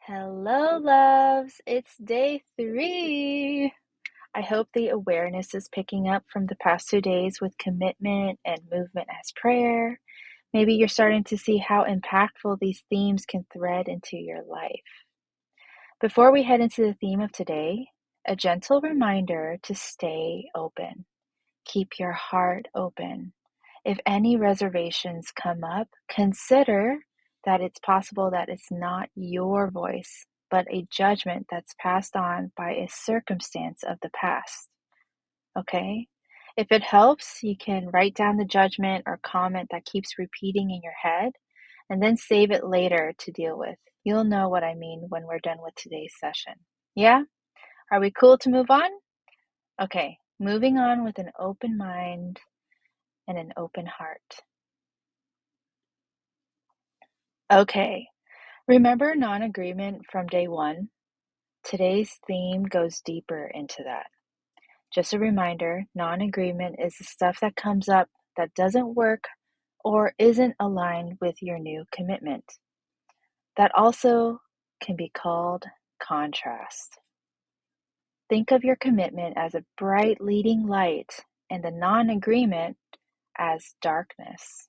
Hello, loves. It's day 3. I hope the awareness is picking up from the past 2 days with commitment and movement as prayer. Maybe you're starting to see how impactful these themes can thread into your life. Before we head into the theme of today, a gentle reminder to stay open. Keep your heart open. If any reservations come up, consider that it's possible that it's not your voice, but a judgment that's passed on by a circumstance of the past. Okay? If it helps, you can write down the judgment or comment that keeps repeating in your head and then save it later to deal with. You'll know what I mean when we're done with today's session. Yeah? Are we cool to move on? Okay, moving on with an open mind and an open heart. Okay, remember non-agreement from day 1? Today's theme goes deeper into that. Just a reminder, non-agreement is the stuff that comes up that doesn't work or isn't aligned with your new commitment. That also can be called contrast. Think of your commitment as a bright leading light and the non-agreement as darkness.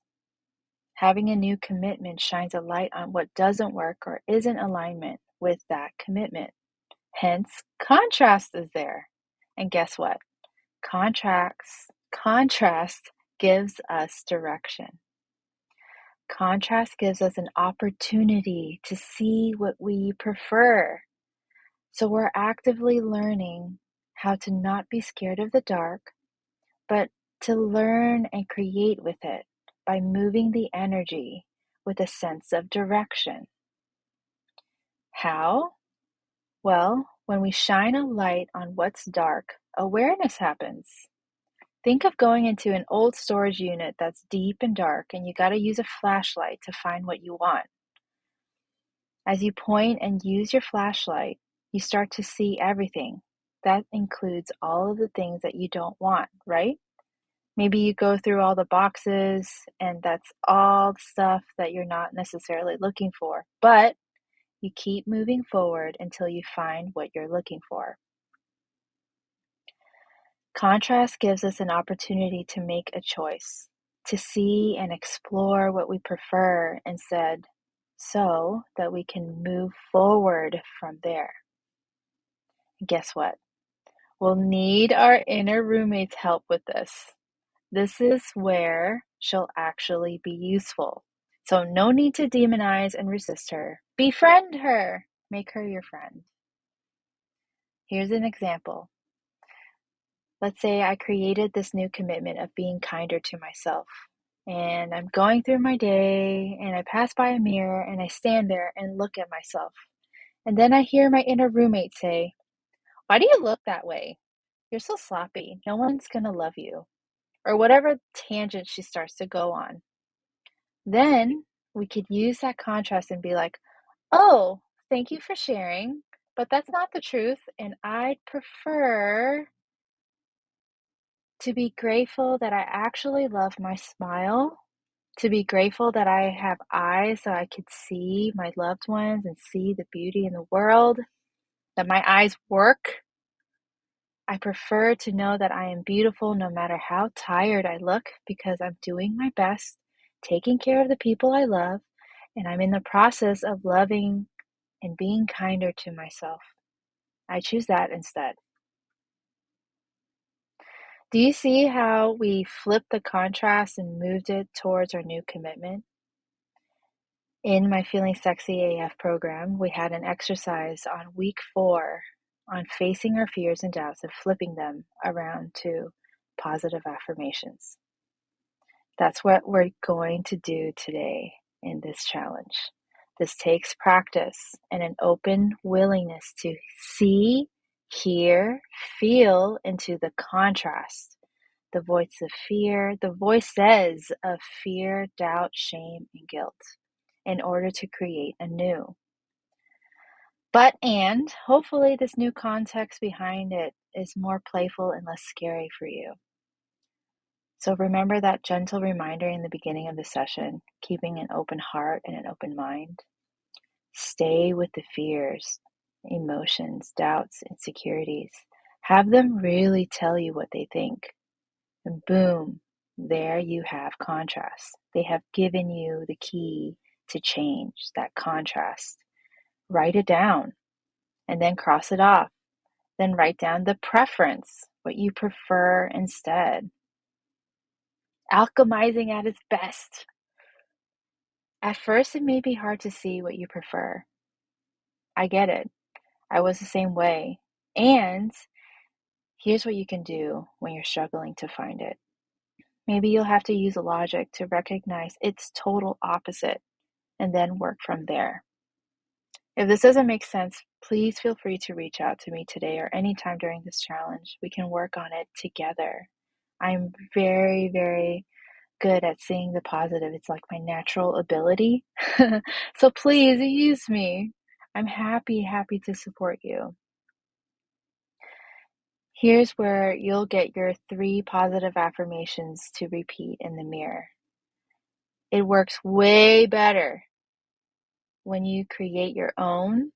Having a new commitment shines a light on what doesn't work or isn't alignment with that commitment. Hence, contrast is there. And guess what? Contrast gives us direction. Contrast gives us an opportunity to see what we prefer. So we're actively learning how to not be scared of the dark, but to learn and create with it by moving the energy with a sense of direction. How? Well, when we shine a light on what's dark, awareness happens. Think of going into an old storage unit that's deep and dark, and you got to use a flashlight to find what you want. As you point and use your flashlight, you start to see everything. That includes all of the things that you don't want, right? Maybe you go through all the boxes and that's all the stuff that you're not necessarily looking for, but you keep moving forward until you find what you're looking for. Contrast gives us an opportunity to make a choice, to see and explore what we prefer instead, so that we can move forward from there. And guess what? We'll need our inner roommate's help with this. This is where she'll actually be useful. So no need to demonize and resist her. Befriend her. Make her your friend. Here's an example. Let's say I created this new commitment of being kinder to myself. And I'm going through my day and I pass by a mirror and I stand there and look at myself. And then I hear my inner roommate say, "Why do you look that way? You're so sloppy. No one's going to love you." Or whatever tangent she starts to go on. Then we could use that contrast and be like, "Oh, thank you for sharing, but that's not the truth. And I'd prefer to be grateful that I actually love my smile, to be grateful that I have eyes so I could see my loved ones and see the beauty in the world, that my eyes work. I prefer to know that I am beautiful no matter how tired I look because I'm doing my best, taking care of the people I love, and I'm in the process of loving and being kinder to myself. I choose that instead." Do you see how we flipped the contrast and moved it towards our new commitment? In my Feeling Sexy AF program, we had an exercise on week 4 on facing our fears and doubts and flipping them around to positive affirmations. That's what we're going to do today in this challenge. This takes practice and an open willingness to see, hear, feel into the contrast, the voice of fear, the voices of fear, doubt, shame, and guilt, in order to create a new. And hopefully this new context behind it is more playful and less scary for you. So remember that gentle reminder in the beginning of the session, keeping an open heart and an open mind. Stay with the fears, emotions, doubts, insecurities. Have them really tell you what they think. And boom, there you have contrast. They have given you the key to change that contrast. Write it down and then cross it off. Then write down the preference, what you prefer instead. Alchemizing at its best. At first, it may be hard to see what you prefer. I get it. I was the same way. And here's what you can do when you're struggling to find it. Maybe you'll have to use logic to recognize its total opposite and then work from there. If this doesn't make sense, please feel free to reach out to me today or anytime during this challenge. We can work on it together. I'm very, very good at seeing the positive. It's like my natural ability. So please use me. I'm happy to support you. Here's where you'll get your 3 positive affirmations to repeat in the mirror. It works way better when you create your own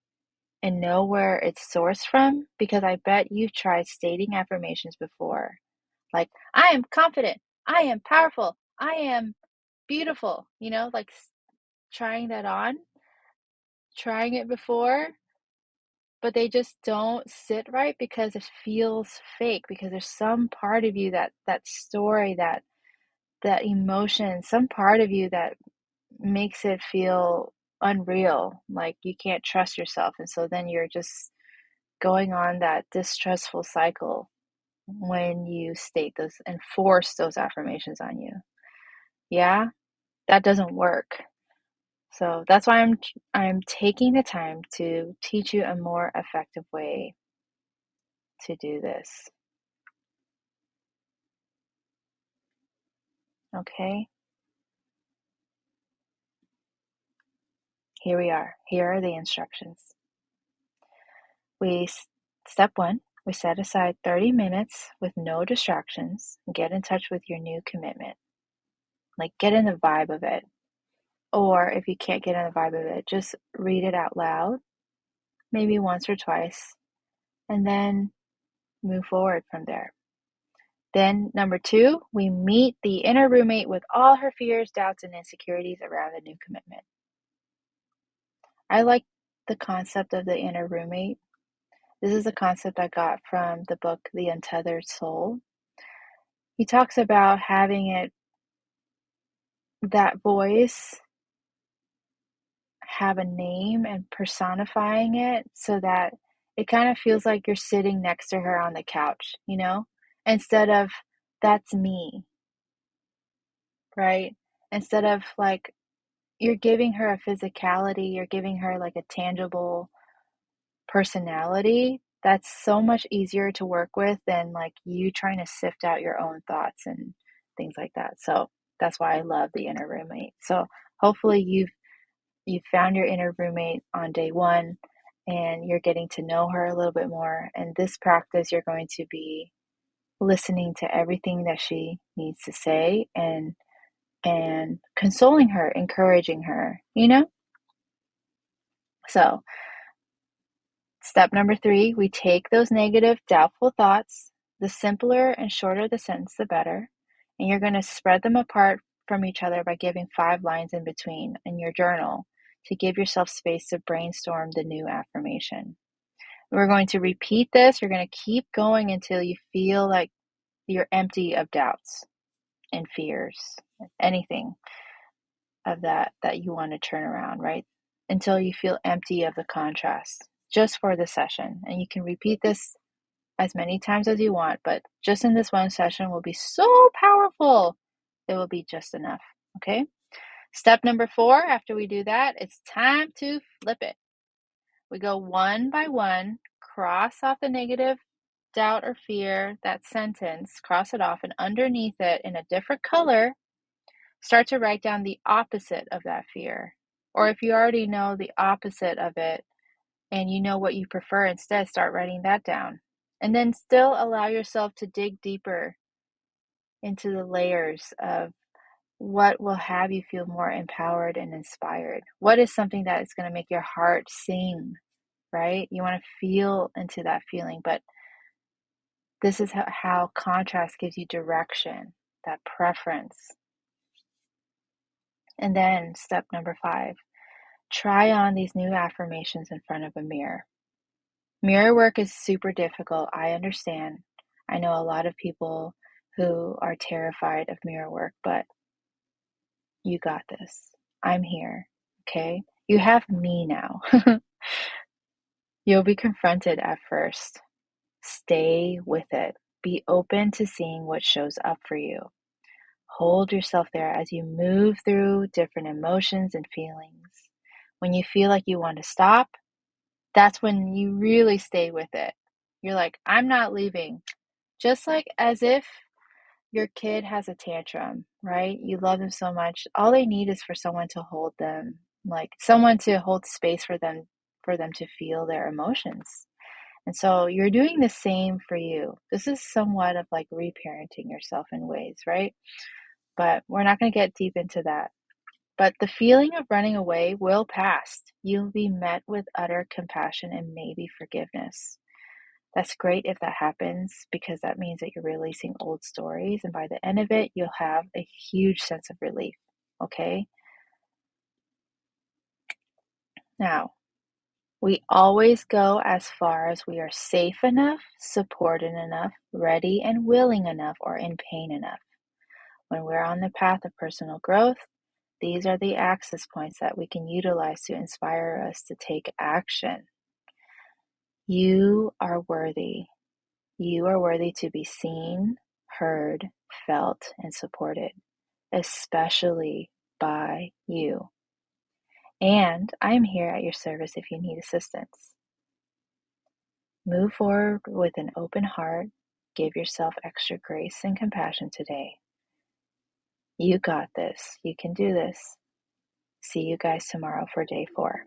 and know where it's sourced from, because I bet you've tried stating affirmations before. Like, I am confident, I am powerful, I am beautiful, like trying that on, trying it before, but they just don't sit right because it feels fake, because there's some part of you that story, that emotion, some part of you that makes it feel unreal, like you can't trust yourself. And so then you're just going on that distrustful cycle when you state those and force those affirmations on you. Yeah, that doesn't work. So that's why I'm taking the time to teach you a more effective way to do this. Okay? Here we are. Here are the instructions. Step 1, we set aside 30 minutes with no distractions and get in touch with your new commitment. Like, get in the vibe of it. Or if you can't get in the vibe of it, just read it out loud, maybe once or twice, and then move forward from there. Then, number 2, we meet the inner roommate with all her fears, doubts, and insecurities around the new commitment. I like the concept of the inner roommate. This is a concept I got from the book The Untethered Soul. He talks about having that voice have a name and personifying it so that it kind of feels like you're sitting next to her on the couch, instead of that's me, right? Instead of like you're giving her a physicality, you're giving her like a tangible personality. That's so much easier to work with than like you trying to sift out your own thoughts and things like that. So that's why I love the inner roommate. So hopefully you've found your inner roommate on day 1 and you're getting to know her a little bit more. And this practice, you're going to be listening to everything that she needs to say and consoling her, encouraging her, So step number 3, we take those negative, doubtful thoughts. The simpler and shorter the sentence, the better. And you're going to spread them apart from each other by giving 5 lines in between in your journal to give yourself space to brainstorm the new affirmation. We're going to repeat this. You're going to keep going until you feel like you're empty of doubts and fears, anything of that you want to turn around, right? Until you feel empty of the contrast, just for the session. And you can repeat this as many times as you want, but just in this one session will be so powerful. It will be just enough, okay? Step number 4, after we do that, it's time to flip it. We go one by one, cross off the negative doubt or fear, that sentence, cross it off, and underneath it in a different color, start to write down the opposite of that fear. Or if you already know the opposite of it and you know what you prefer instead, start writing that down. And then still allow yourself to dig deeper into the layers of what will have you feel more empowered and inspired? What is something that is going to make your heart sing, right? You want to feel into that feeling, but this is how contrast gives you direction, that preference. And then step number 5, try on these new affirmations in front of a mirror. Mirror work is super difficult. I understand. I know a lot of people who are terrified of mirror work, but you got this. I'm here. Okay? You have me now. You'll be confronted at first. Stay with it. Be open to seeing what shows up for you. Hold yourself there as you move through different emotions and feelings. When you feel like you want to stop, that's when you really stay with it. You're like, I'm not leaving. Just like as if your kid has a tantrum, right? You love them so much. All they need is for someone to hold them, like someone to hold space for them to feel their emotions. And so you're doing the same for you. This is somewhat of like reparenting yourself in ways, right? But we're not going to get deep into that. But the feeling of running away will pass. You'll be met with utter compassion and maybe forgiveness. That's great if that happens because that means that you're releasing old stories. And by the end of it, you'll have a huge sense of relief. Okay? Now, we always go as far as we are safe enough, supported enough, ready and willing enough, or in pain enough. When we're on the path of personal growth, these are the access points that we can utilize to inspire us to take action. You are worthy. You are worthy to be seen, heard, felt, and supported, especially by you. And I am here at your service if you need assistance. Move forward with an open heart. Give yourself extra grace and compassion today. You got this. You can do this. See you guys tomorrow for day 4.